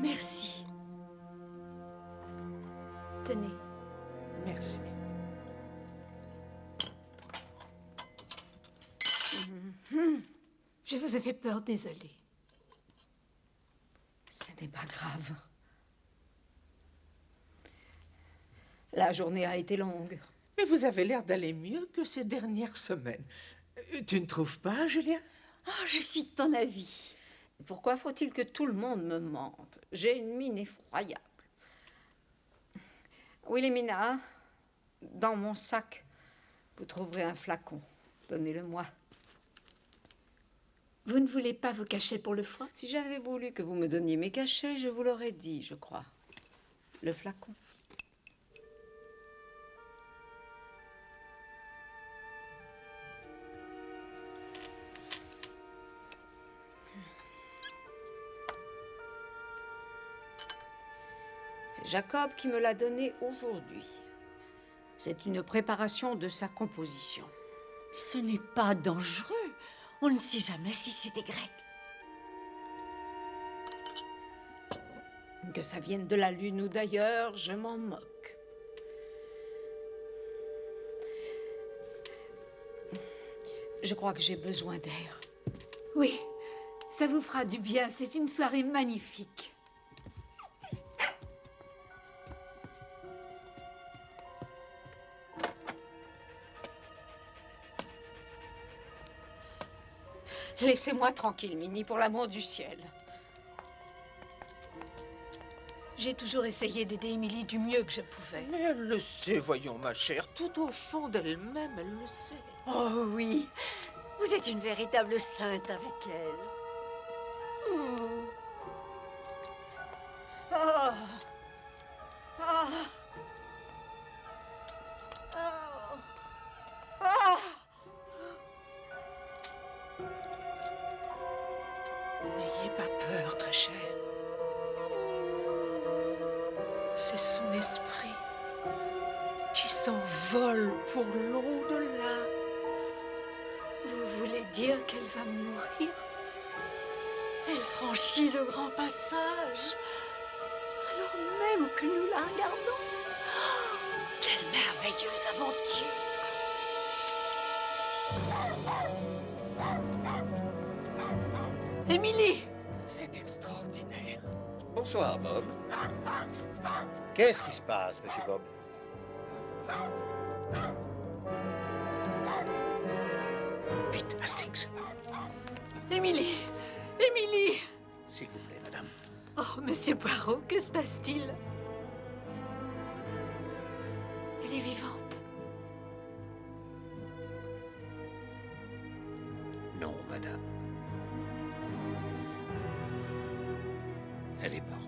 Merci. Tenez. Merci. Je vous ai fait peur, désolée. Ce n'est pas grave. La journée a été longue. Mais vous avez l'air d'aller mieux que ces dernières semaines. Tu ne trouves pas, Julien? Oh, je suis de ton avis. Pourquoi faut-il que tout le monde me mente? J'ai une mine effroyable. Wilhelmina, dans mon sac, vous trouverez un flacon. Donnez-le-moi. Vous ne voulez pas vos cachets pour le foie? Si j'avais voulu que vous me donniez mes cachets, je vous l'aurais dit, je crois. Le flacon. C'est Jacob qui me l'a donné aujourd'hui. C'est une préparation de sa composition. Ce n'est pas dangereux. On ne sait jamais si c'est des Grecs. Que ça vienne de la Lune ou d'ailleurs, je m'en moque. Je crois que j'ai besoin d'air. Oui, ça vous fera du bien. C'est une soirée magnifique. Laissez-moi tranquille, Minnie, pour l'amour du ciel. J'ai toujours essayé d'aider Émilie du mieux que je pouvais. Mais elle le sait, voyons, ma chère. Tout au fond d'elle-même, elle le sait. Oh oui, vous êtes une véritable sainte avec elle. Oh. Oh. Oh. Oh. Oh. N'ayez pas peur, très chère. C'est son esprit qui s'envole pour l'au-delà. Vous voulez dire qu'elle va mourir? Elle franchit le grand passage, alors même que nous la regardons. Oh, quelle merveilleuse aventure! Émilie! C'est extraordinaire. Bonsoir, Bob. Qu'est-ce qui se passe, monsieur Bob? Vite, Hastings. Émilie! Émilie! S'il vous plaît, madame. Oh, monsieur Poirot, que se passe-t-il? Elle est vivante. Non, madame. Elle est morte.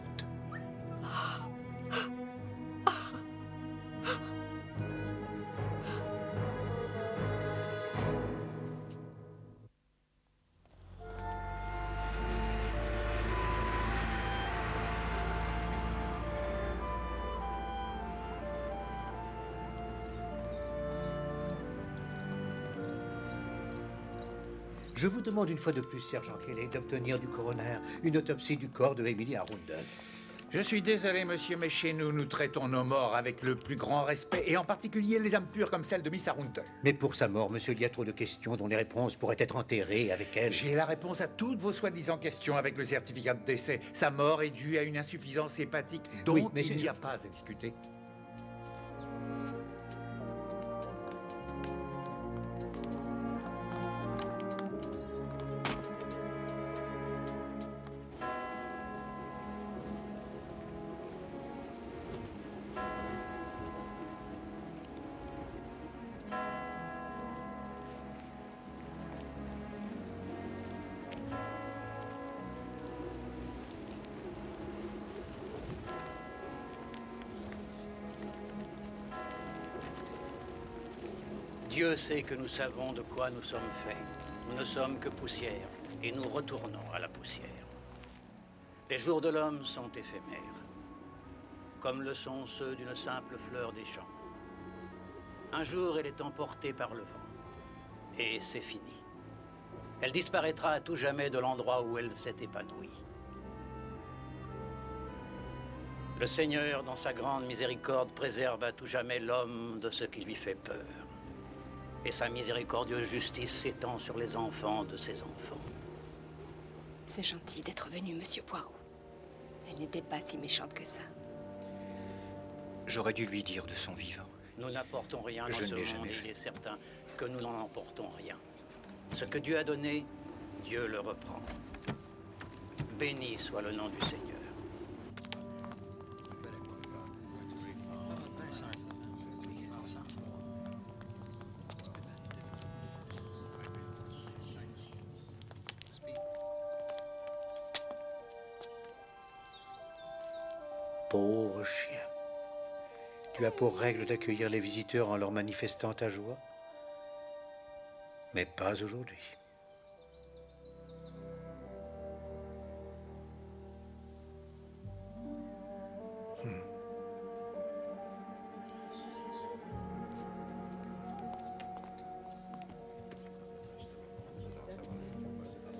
Je vous demande une fois de plus, sergent Kelly, d'obtenir du coroner une autopsie du corps de Emily Arundel. Je suis désolé, monsieur, mais chez nous, nous traitons nos morts avec le plus grand respect, et en particulier les âmes pures comme celle de Miss Arundel. Mais pour sa mort, monsieur, il y a trop de questions dont les réponses pourraient être enterrées avec elle. J'ai la réponse à toutes vos soi-disant questions avec le certificat de décès. Sa mort est due à une insuffisance hépatique dont Oui, mais il c'est- n'y a pas à discuter. Dieu sait que nous savons de quoi nous sommes faits. Nous ne sommes que poussière, et nous retournons à la poussière. Les jours de l'homme sont éphémères, comme le sont ceux d'une simple fleur des champs. Un jour, elle est emportée par le vent, et c'est fini. Elle disparaîtra à tout jamais de l'endroit où elle s'est épanouie. Le Seigneur, dans sa grande miséricorde, préserve à tout jamais l'homme de ce qui lui fait peur. Et sa miséricordieuse justice s'étend sur les enfants de ses enfants. C'est gentil d'être venu, Monsieur Poirot. Elle n'était pas si méchante que ça. J'aurais dû lui dire de son vivant. Nous n'apportons rien dans Je ce ne l'ai monde, jamais et fait. il est certain que nous n'en emportons rien. Ce que Dieu a donné, Dieu le reprend. Béni soit le nom du Seigneur. Pauvre chien. Tu as pour règle d'accueillir les visiteurs en leur manifestant ta joie? Mais pas aujourd'hui.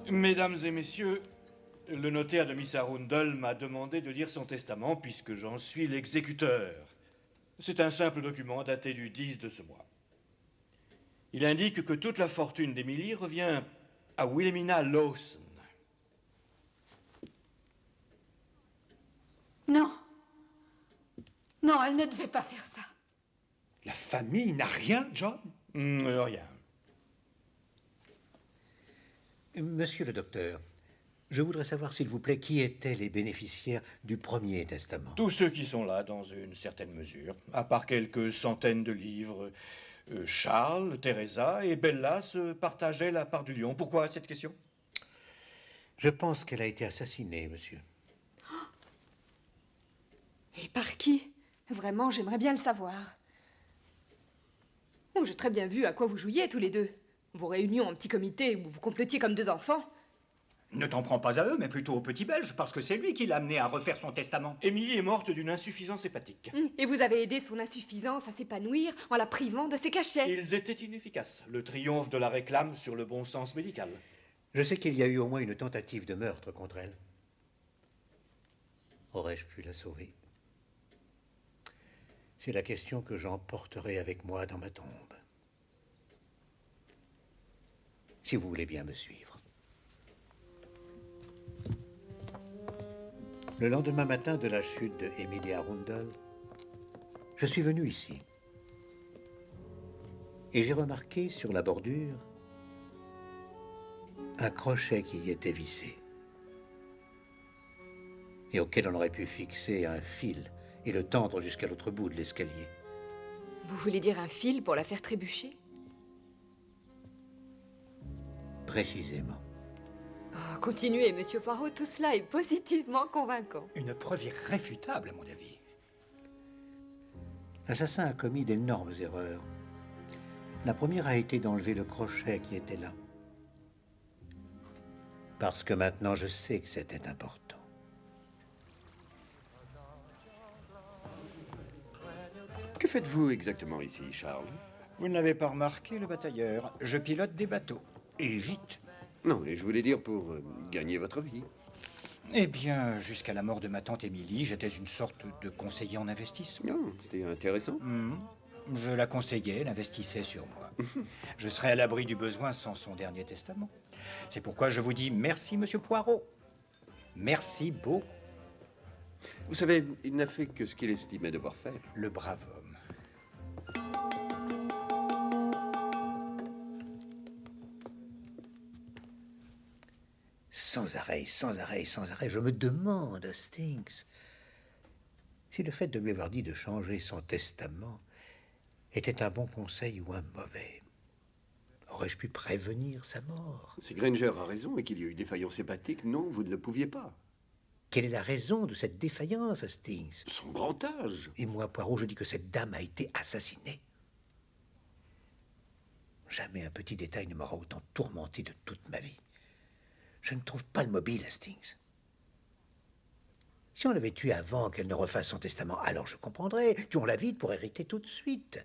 Mesdames et messieurs, le notaire de Miss Arundel m'a demandé de lire son testament puisque j'en suis l'exécuteur. C'est un simple document daté du 10 de ce mois. Il indique que toute la fortune d'Emily revient à Wilhelmina Lawson. Non. Non, elle ne devait pas faire ça. La famille n'a rien, John? Rien. Monsieur le docteur, je voudrais savoir, s'il vous plaît, qui étaient les bénéficiaires du premier testament. Tous ceux qui sont là, dans une certaine mesure, à part quelques centaines de livres. Charles, Teresa et Bella se partageaient la part du lion. Pourquoi cette question? Je pense qu'elle a été assassinée, monsieur. Et par qui? Vraiment, j'aimerais bien le savoir. Oh, j'ai très bien vu à quoi vous jouiez tous les deux. Vos réunions en petit comité où vous complotiez comme deux enfants. Ne t'en prends pas à eux, mais plutôt au petit Belge, parce que c'est lui qui l'a amené à refaire son testament. Émilie est morte d'une insuffisance hépatique. Et vous avez aidé son insuffisance à s'épanouir en la privant de ses cachets. Ils étaient inefficaces. Le triomphe de la réclame sur le bon sens médical. Je sais qu'il y a eu au moins une tentative de meurtre contre elle. Aurais-je pu la sauver? C'est la question que j'emporterai avec moi dans ma tombe. Si vous voulez bien me suivre. Le lendemain matin de la chute de Emily Arundel, je suis venu ici. Et j'ai remarqué sur la bordure un crochet qui y était vissé. Et auquel on aurait pu fixer un fil et le tendre jusqu'à l'autre bout de l'escalier. Vous voulez dire un fil pour la faire trébucher? Précisément. Oh, continuez, Monsieur Poirot, tout cela est positivement convaincant. Une preuve irréfutable, à mon avis. L'assassin a commis d'énormes erreurs. La première a été d'enlever le crochet qui était là. Parce que maintenant je sais que c'était important. Que faites-vous exactement ici, Charles? Vous ne l'avez pas remarqué, le batailleur. Je pilote des bateaux. Et vite. Non, et je voulais dire pour gagner votre vie. Eh bien, jusqu'à la mort de ma tante Émilie, j'étais une sorte de conseiller en investissement. Non, c'était intéressant. Je la conseillais, elle investissait sur moi. Je serais à l'abri du besoin sans son dernier testament. C'est pourquoi je vous dis merci, Monsieur Poirot. Merci beaucoup. Vous savez, il n'a fait que ce qu'il estimait devoir faire. Le brave homme. Sans arrêt, je me demande, Hastings, si le fait de lui avoir dit de changer son testament était un bon conseil ou un mauvais. Aurais-je pu prévenir sa mort? Si Granger a raison et qu'il y a eu défaillance hépatique, non, vous ne le pouviez pas. Quelle est la raison de cette défaillance, Hastings? Son grand âge. Et moi, Poirot, je dis que cette dame a été assassinée. Jamais un petit détail ne m'aura autant tourmenté de toute ma vie. Je ne trouve pas le mobile, Hastings. Si on l'avait tué avant qu'elle ne refasse son testament, alors je comprendrais. Tuons-la vite pour hériter tout de suite.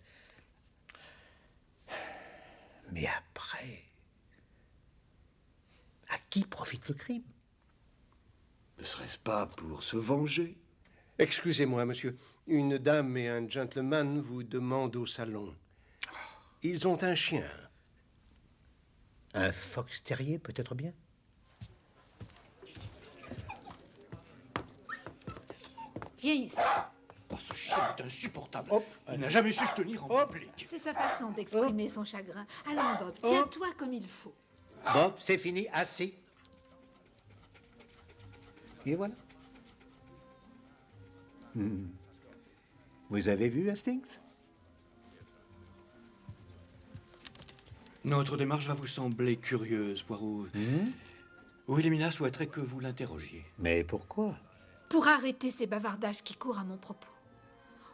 Mais après, à qui profite le crime? Ne serait-ce pas pour se venger? Excusez-moi, monsieur. Une dame et un gentleman vous demandent au salon. Ils ont un chien. Un fox terrier, peut-être bien? Viens ici. Oh, ce chien est insupportable. Il n'a jamais su se tenir en public. C'est sa façon d'exprimer son chagrin. Allons, Bob, tiens-toi comme il faut. Bob, c'est fini, assis. Et voilà. Vous avez vu Hastings? Notre démarche va vous sembler curieuse, Poirot. Wilhelmina souhaiterait que vous l'interrogiez. Mais pourquoi? Pour arrêter ces bavardages qui courent à mon propos.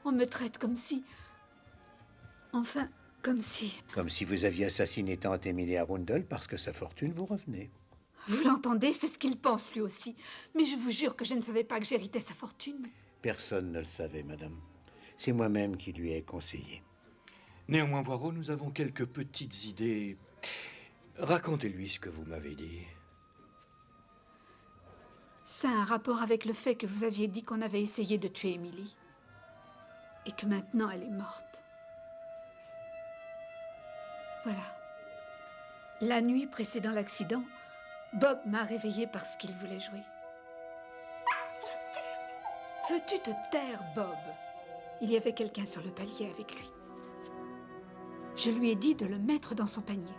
On me traite comme si... Enfin, comme si... Comme si vous aviez assassiné tante Emilie Arundel parce que sa fortune vous revenait. Vous l'entendez? C'est ce qu'il pense lui aussi. Mais je vous jure que je ne savais pas que j'héritais sa fortune. Personne ne le savait, madame. C'est moi-même qui lui ai conseillé. Néanmoins, Poirot, nous avons quelques petites idées. Racontez-lui ce que vous m'avez dit. Ça a un rapport avec le fait que vous aviez dit qu'on avait essayé de tuer Émilie. Et que maintenant elle est morte. Voilà. La nuit précédant l'accident, Bob m'a réveillée parce qu'il voulait jouer. Veux-tu te taire, Bob? Il y avait quelqu'un sur le palier avec lui. Je lui ai dit de le mettre dans son panier.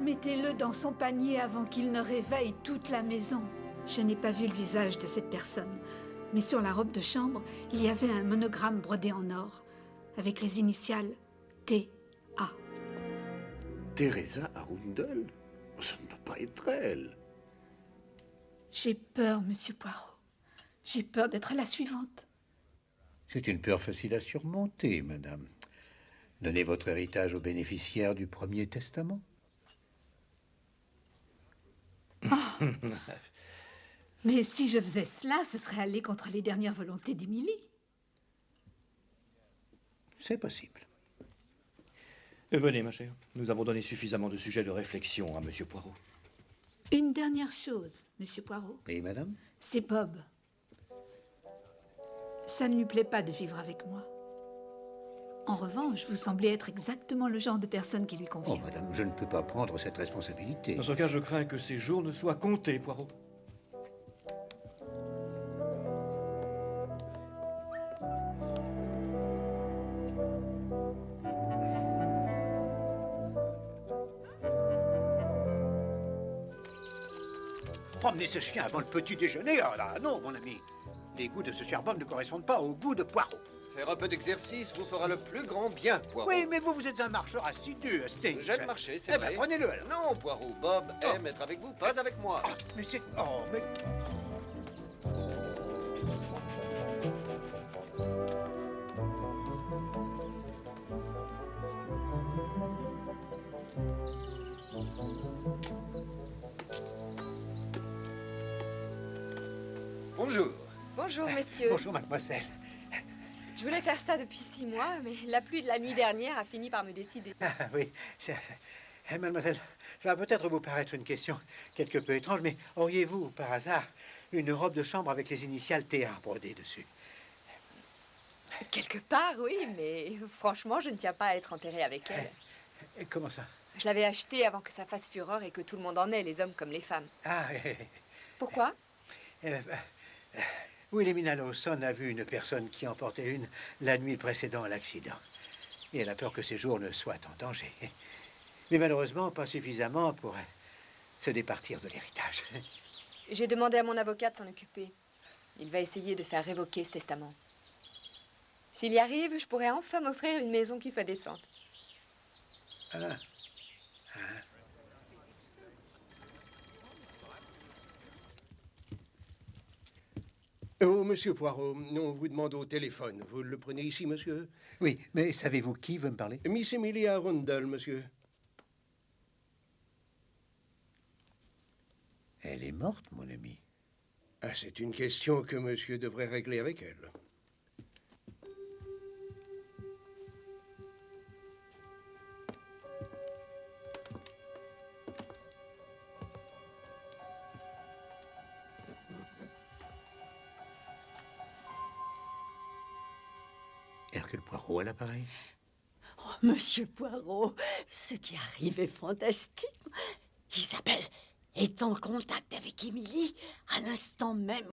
Mettez-le dans son panier avant qu'il ne réveille toute la maison. Je n'ai pas vu le visage de cette personne, mais sur la robe de chambre, il y avait un monogramme brodé en or, avec les initiales T.A. Teresa Arundel? Ça ne peut pas être elle. J'ai peur, monsieur Poirot. J'ai peur d'être la suivante. C'est une peur facile à surmonter, madame. Donnez votre héritage aux bénéficiaires du premier testament. Oh. Mais si je faisais cela, ce serait aller contre les dernières volontés d'Émilie. C'est possible. Venez, ma chère. Nous avons donné suffisamment de sujets de réflexion à Monsieur Poirot. Une dernière chose, monsieur Poirot. Oui, madame? C'est Bob. Ça ne lui plaît pas de vivre avec moi. En revanche, vous semblez être exactement le genre de personne qui lui convient. Oh, madame, je ne peux pas prendre cette responsabilité. Dans ce cas, je crains que ces jours ne soient comptés, Poirot. Promenez ce chien avant le petit déjeuner? Ah là, non, mon ami. Les goûts de ce cher Bob ne correspondent pas aux goûts de Poirot. Faire un peu d'exercice vous fera le plus grand bien, Poirot. Oui, mais vous êtes un marcheur assidu, Hastings. J'aime marcher, c'est Eh vrai. ben, prenez-le alors. Non, Poirot, Bob aime être avec vous, pas avec moi. Ah, mais c'est... Oh, mais... Bonjour. Bonjour, messieurs. Bonjour, mademoiselle. Je voulais faire ça depuis 6 mois, mais la pluie de la nuit dernière a fini par me décider. Ah, oui, mademoiselle, ça va peut-être vous paraître une question quelque peu étrange, mais auriez-vous, par hasard, une robe de chambre avec les initiales TA brodées dessus? Quelque part, oui, mais franchement, je ne tiens pas à être enterrée avec elle. Comment ça? Je l'avais achetée avant que ça fasse fureur et que tout le monde en ait, les hommes comme les femmes. Ah, Pourquoi? Wilhelmina Lawson a vu une personne qui en portait une la nuit précédant l'accident. Et elle a peur que ses jours ne soient en danger. Mais malheureusement, pas suffisamment pour se départir de l'héritage. J'ai demandé à mon avocat de s'en occuper. Il va essayer de faire révoquer ce testament. S'il y arrive, je pourrais enfin m'offrir une maison qui soit décente. Ah. Oh, monsieur Poirot, on vous demande au téléphone. Vous le prenez ici, monsieur? Oui, mais savez-vous qui veut me parler? Miss Emilie Arundel, monsieur. Elle est morte, mon ami. Ah, c'est une question que monsieur devrait régler avec elle. Hercule Poirot à l'appareil. Oh, Monsieur Poirot, ce qui arrive est fantastique. Isabelle est en contact avec Émilie à l'instant même